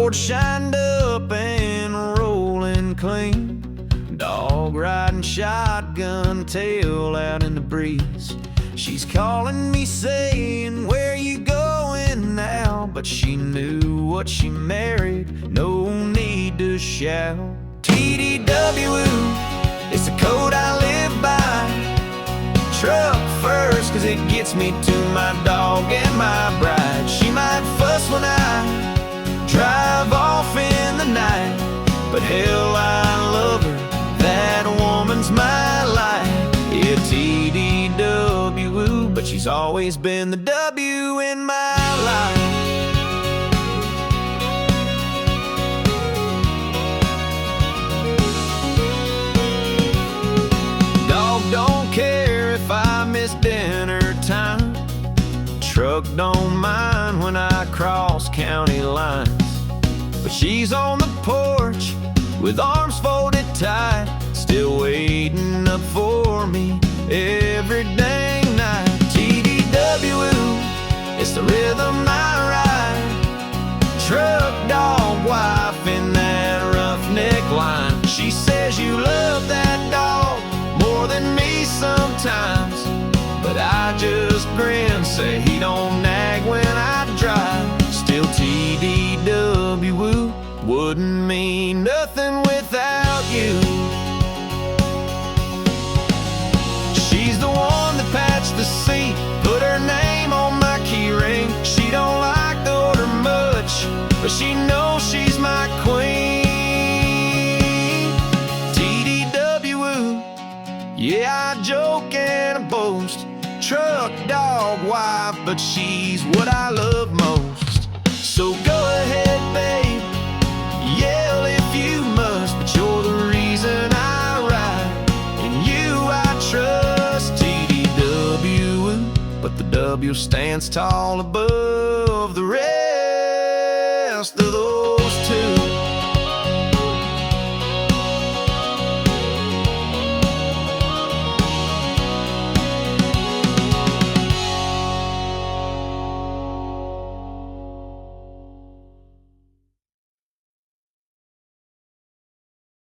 porch shined up and rollin' clean. Dog riding shotgun, tail out in the breeze. She's calling me saying, where you going now? But she knew what she married, no need to shout. TDW, it's the code I live by. Truck first, cause it gets me to my dog and my bride. She might fuss when I drive off in the night, but hell, I love her, that woman's my life. Yeah, TDW, but she's always been the W in my life. Dog don't care if I miss dinner time. Truck don't mind when I cross county lines. But she's on the porch with arms folded tight, still waiting up for me every dang night. TDW, it's the rhythm I ride. Truck dog wife in that roughneck line. She says you love that dog more than me sometimes, but I just grin, say he don't nag when I drive. Still TDW, wouldn't mean nothing without you. She's the one that patched the seat, put her name on my key ring. She don't like the order much, but she knows she's my queen. TDW, yeah, I joke and I boast. Truck dog wife, but she's what I love most. So go ahead, babe, yell if you must, but you're the reason I ride, and you I trust. TDW, but the W stands tall above the rest of the